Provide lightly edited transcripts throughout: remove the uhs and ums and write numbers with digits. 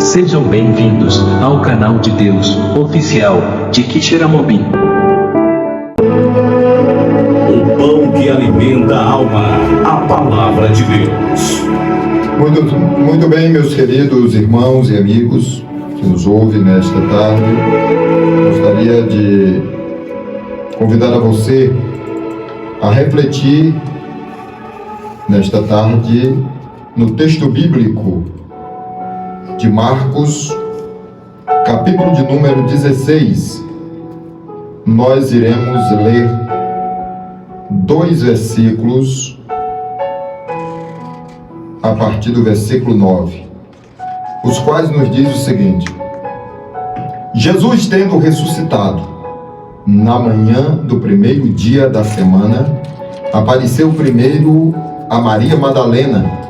Sejam bem-vindos ao canal de Deus oficial de Quixeramobim. O pão que alimenta a alma, a palavra de Deus. Muito bem, meus queridos irmãos e amigos que nos ouvem nesta tarde. Gostaria de convidar a você a refletir nesta tarde no texto bíblico de Marcos, capítulo de número 16. Nós iremos ler 2 versículos a partir do versículo 9, os quais nos diz o seguinte: Jesus, tendo ressuscitado na manhã do primeiro dia da semana, apareceu primeiro a Maria Madalena,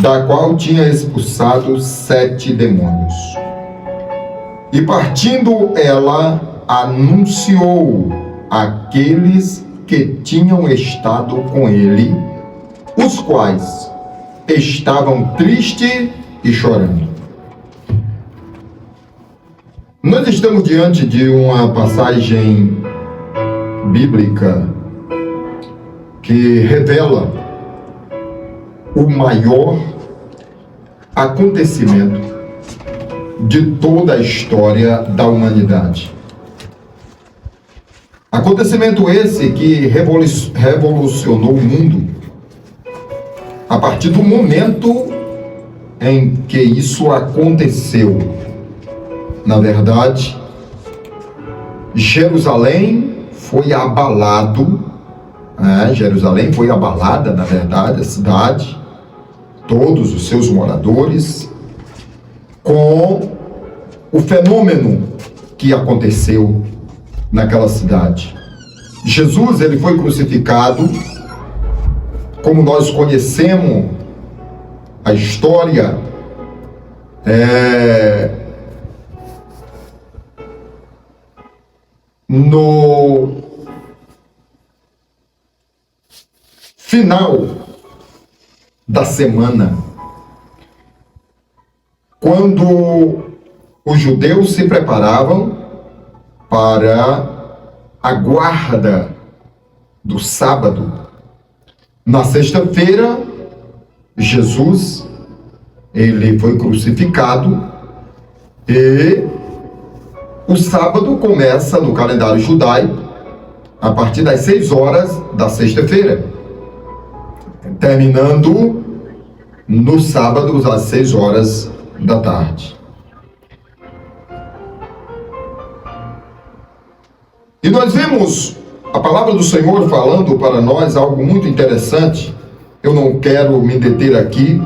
da qual tinha expulsado 7 demônios. E partindo ela, anunciou àqueles que tinham estado com ele, os quais estavam tristes e chorando. Nós estamos diante de uma passagem bíblica que revela o maior acontecimento de toda a história da humanidade. Acontecimento esse que revolucionou o mundo a partir do momento em que isso aconteceu. Na verdade, Jerusalém foi abalada, na verdade, a cidade, todos os seus moradores, com o fenômeno que aconteceu naquela cidade. Jesus, ele foi crucificado, como nós conhecemos a história, no final da semana, quando os judeus se preparavam para a guarda do sábado. Na sexta-feira, Jesus, ele foi crucificado e o sábado começa no calendário judaico a partir das 6 horas da sexta-feira, terminando no sábado às 6 horas da tarde. E nós vemos a palavra do Senhor falando para nós algo muito interessante. Eu não quero me deter aqui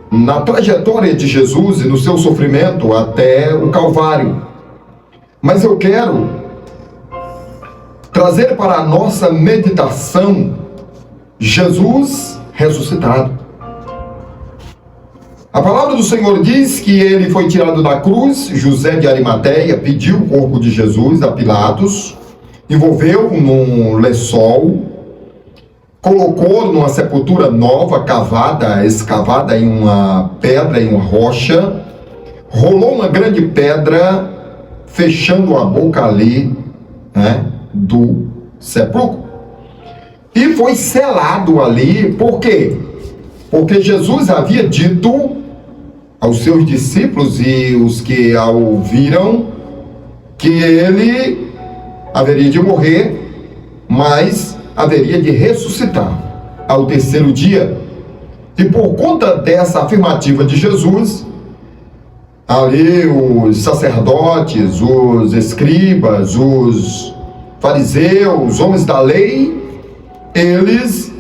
na trajetória de Jesus e no seu sofrimento até o Calvário. Mas eu quero trazer para a nossa meditação Jesus ressuscitado. A palavra do Senhor diz que ele foi tirado da cruz. José de Arimateia pediu o corpo de Jesus a Pilatos, envolveu num lençol, colocou numa sepultura nova, escavada em uma pedra, em uma rocha, rolou uma grande pedra, fechando a boca ali, do sepulcro. E foi selado ali, por quê? Porque Jesus havia dito aos seus discípulos e os que a ouviram que ele haveria de morrer, mas haveria de ressuscitar ao terceiro dia. E por conta dessa afirmativa de Jesus, ali os sacerdotes, os escribas, os fariseus, os homens da lei, eles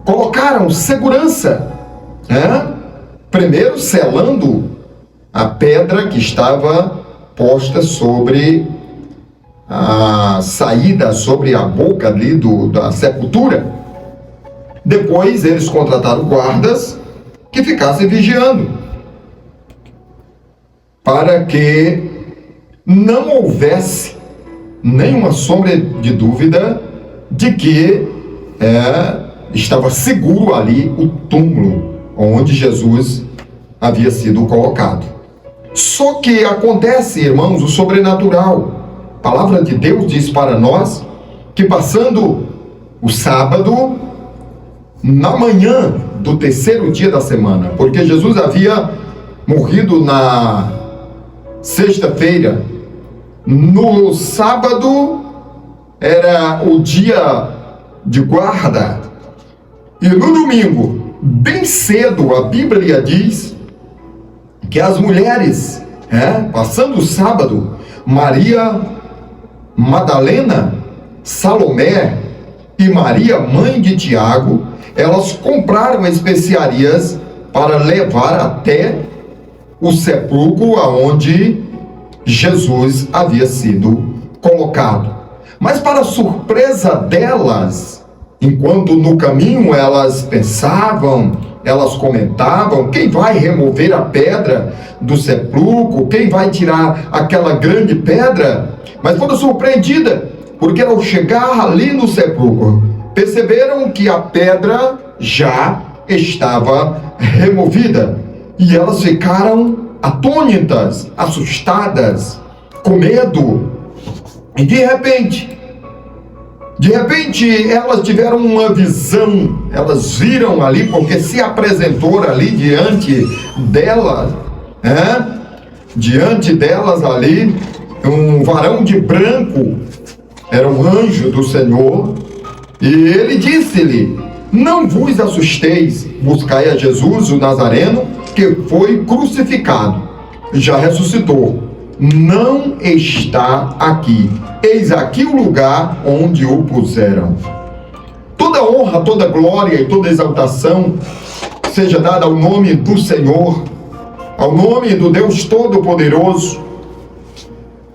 colocaram segurança, primeiro selando a pedra que estava posta sobre a saída, sobre a boca ali da sepultura. Depois eles contrataram guardas que ficassem vigiando, para que não houvesse nenhuma sombra de dúvida de que estava seguro ali o túmulo onde Jesus havia sido colocado. Só que acontece, irmãos, o sobrenatural. A palavra de Deus diz para nós que, passando o sábado, na manhã do terceiro dia da semana, porque Jesus havia morrido na sexta-feira, no sábado era o dia de guarda, e no domingo, bem cedo, a Bíblia diz que as mulheres, passando o sábado, Maria Madalena, Salomé e Maria, mãe de Tiago, elas compraram especiarias para levar até o sepulcro aonde Jesus havia sido colocado. Mas, para surpresa delas, enquanto no caminho elas pensavam, elas comentavam: quem vai remover a pedra do sepulcro? Quem vai tirar aquela grande pedra? Mas foram surpreendidas, porque ao chegar ali no sepulcro, perceberam que a pedra já estava removida. E elas ficaram atônitas, assustadas, com medo. E de repente, elas tiveram uma visão. Elas viram ali, porque se apresentou ali diante delas, diante delas ali, um varão de branco, era um anjo do Senhor, e ele disse-lhe: não vos assusteis, buscai a Jesus, o Nazareno, que foi crucificado, já ressuscitou, não está aqui, eis aqui o lugar onde o puseram. Toda honra, toda glória e toda exaltação seja dada ao nome do Senhor, ao nome do Deus Todo-Poderoso.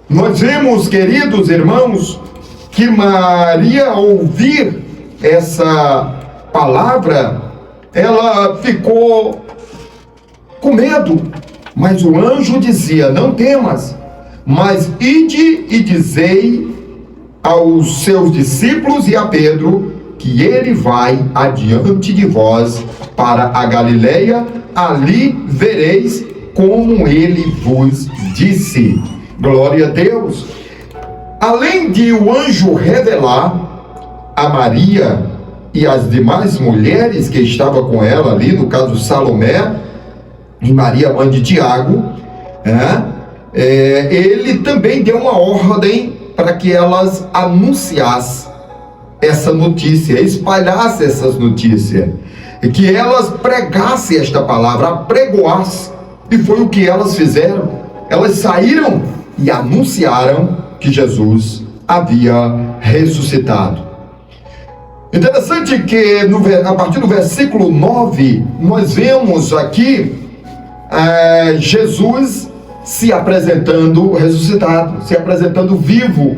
Nós vemos, queridos irmãos, que Maria, ao ouvir essa palavra, ela ficou com medo, mas o anjo dizia: não temas, mas ide e dizei aos seus discípulos e a Pedro que ele vai adiante de vós para a Galileia, ali vereis como ele vos disse. Glória a Deus. Além de o anjo revelar a Maria e as demais mulheres que estavam com ela ali, no caso Salomé e Maria, mãe de Tiago, ele também deu uma ordem para que elas anunciassem essa notícia, espalhassem essas notícias, e que elas pregassem esta palavra, apregoassem. E foi o que elas fizeram. Elas saíram e anunciaram que Jesus havia ressuscitado. Interessante que a partir do versículo 9, nós vemos aqui Jesus se apresentando ressuscitado, se apresentando vivo,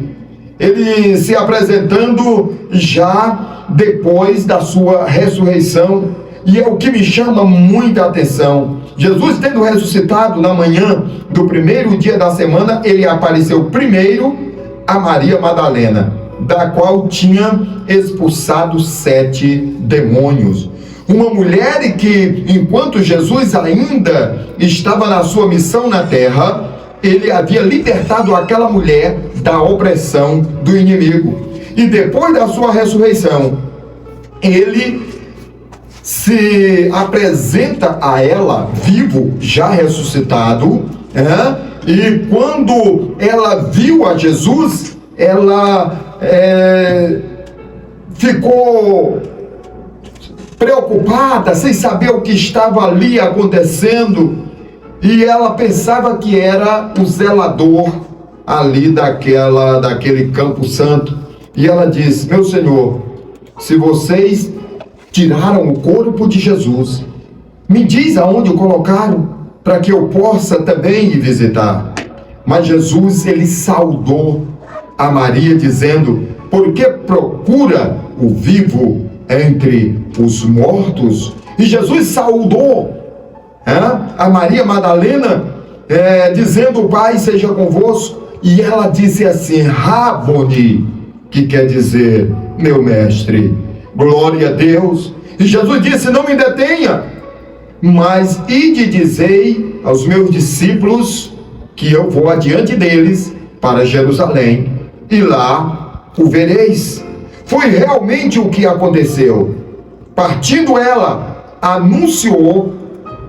ele se apresentando já depois da sua ressurreição. E é o que me chama muita atenção. Jesus, tendo ressuscitado na manhã do primeiro dia da semana, ele apareceu primeiro a Maria Madalena, da qual tinha expulsado 7 demônios. Uma mulher que, enquanto Jesus ainda estava na sua missão na terra, ele havia libertado aquela mulher da opressão do inimigo. E depois da sua ressurreição, ele se apresenta a ela vivo, já ressuscitado, e quando ela viu a Jesus, ela ficou preocupada, sem saber o que estava ali acontecendo, e ela pensava que era o zelador ali daquele campo santo. E ela disse: meu Senhor, se vocês tiraram o corpo de Jesus, me diz aonde o colocaram, para que eu possa também ir visitar. Mas Jesus, ele saudou a Maria, dizendo: por que procura o vivo entre os mortos? E Jesus saudou a Maria Madalena, dizendo: o Pai seja convosco. E ela disse assim: Raboni, que quer dizer meu mestre. Glória a Deus. E Jesus disse: não me detenha, mas ide e dizei aos meus discípulos que eu vou adiante deles para Jerusalém, e lá o vereis. Foi realmente o que aconteceu. Partindo ela, anunciou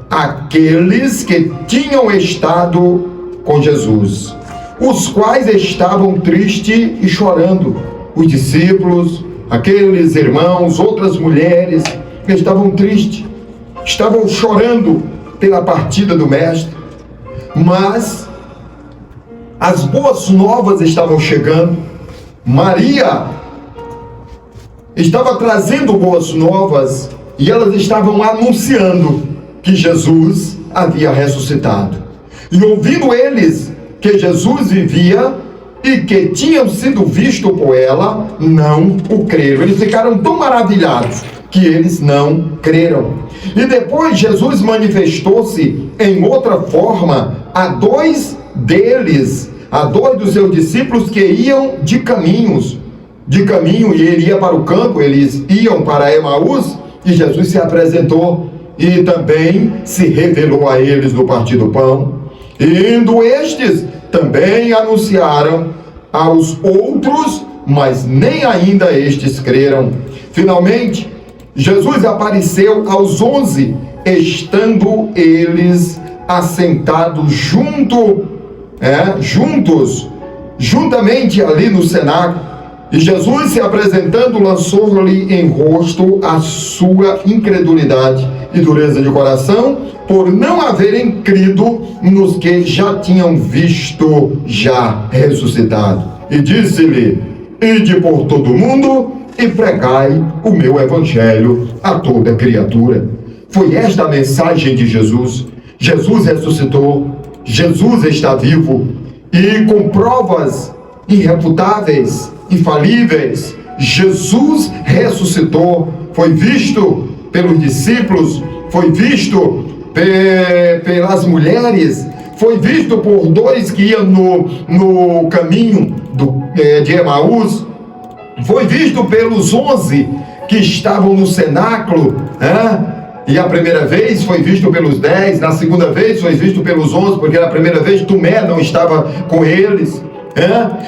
aqueles que tinham estado com Jesus, os quais estavam tristes e chorando. Os discípulos, aqueles irmãos, outras mulheres que estavam tristes, estavam chorando pela partida do Mestre. Mas as boas novas estavam chegando. Maria estava trazendo boas novas e elas estavam anunciando que Jesus havia ressuscitado. E ouvindo eles que Jesus vivia e que tinham sido vistos por ela, não o creram. Eles ficaram tão maravilhados que eles não creram. E depois Jesus manifestou-se em outra forma a dois deles, a dois dos seus discípulos que iam de caminho, e ele ia para o campo, eles iam para Emaús, e Jesus se apresentou e também se revelou a eles no partir do pão. Indo estes, também anunciaram aos outros, mas nem ainda estes creram. Finalmente, Jesus apareceu aos 11, estando eles assentados juntamente ali no cenáculo. E Jesus, se apresentando, lançou-lhe em rosto a sua incredulidade e dureza de coração, por não haverem crido nos que já tinham visto já ressuscitado. E disse-lhe: ide por todo o mundo e pregai o meu evangelho a toda criatura. Foi esta a mensagem de Jesus. Jesus ressuscitou, Jesus está vivo, e com provas irrefutáveis, infalíveis, Jesus ressuscitou. Foi visto pelos discípulos, foi visto pelas mulheres, foi visto por dois que iam no caminho de Emaús, foi visto pelos 11 que estavam no cenáculo, e a primeira vez foi visto pelos 10, na segunda vez foi visto pelos 11, porque na primeira vez Tomé não estava com eles,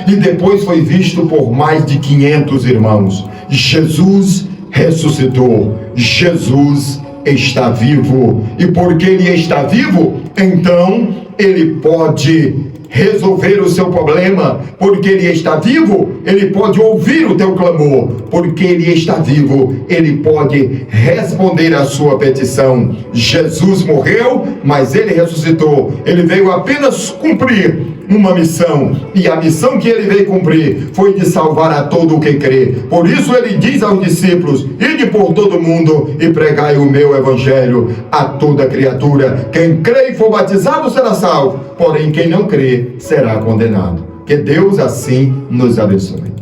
e depois foi visto por mais de 500 irmãos. Jesus ressuscitou, Jesus está vivo, e porque ele está vivo, então ele pode resolver o seu problema. Porque ele está vivo, ele pode ouvir o teu clamor. Porque ele está vivo, ele pode responder a sua petição. Jesus morreu, mas ele ressuscitou. Ele veio apenas cumprir uma missão, e a missão que ele veio cumprir foi de salvar a todo o que crê. Por isso ele diz aos discípulos: ide por todo mundo e pregai o meu evangelho a toda criatura. Quem crê e for batizado será salvo, porém quem não crê será condenado. Que Deus assim nos abençoe.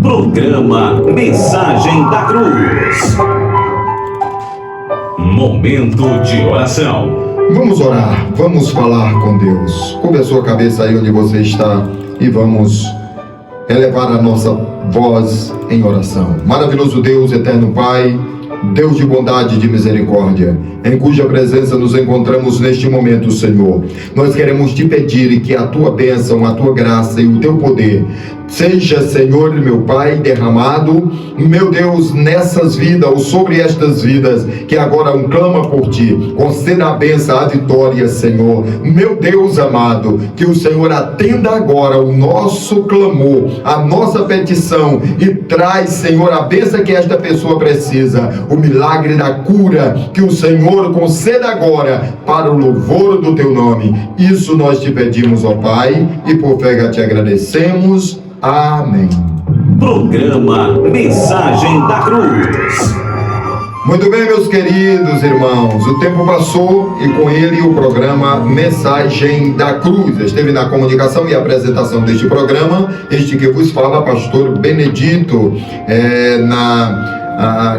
Programa Mensagem da Cruz. Momento de oração. Vamos orar, vamos falar com Deus. Curva a sua cabeça aí onde você está e vamos elevar a nossa voz em oração. Maravilhoso Deus, eterno Pai, Deus de bondade e de misericórdia, em cuja presença nos encontramos neste momento, Senhor. Nós queremos te pedir que a tua bênção, a tua graça e o teu poder seja, Senhor, meu Pai, derramado, meu Deus, nessas vidas ou sobre estas vidas que agora clama por ti. Conceda a bênção, a vitória, Senhor. Meu Deus amado, que o Senhor atenda agora o nosso clamor, a nossa petição, e traz, Senhor, a bênção que esta pessoa precisa, o milagre da cura, que o Senhor conceda agora para o louvor do teu nome. Isso nós te pedimos, ó Pai, e por fé te agradecemos. Amém. Programa Mensagem da Cruz. Muito bem, meus queridos irmãos, o tempo passou e com ele o programa Mensagem da Cruz. Esteve na comunicação e apresentação deste programa, este que vos fala, pastor Benedito,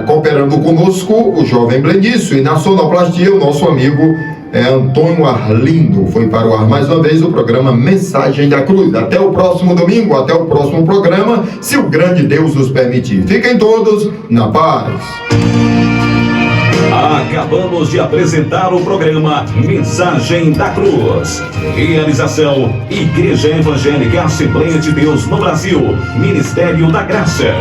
cooperando conosco o jovem Blenício, e na sonoplastia o nosso amigo Antônio Arlindo foi para o ar mais uma vez o programa Mensagem da Cruz. Até o próximo domingo, até o próximo programa, se o grande Deus nos permitir. Fiquem todos na paz. Acabamos de apresentar o programa Mensagem da Cruz. Realização: Igreja Evangélica Assembleia de Deus no Brasil, Ministério da Graça.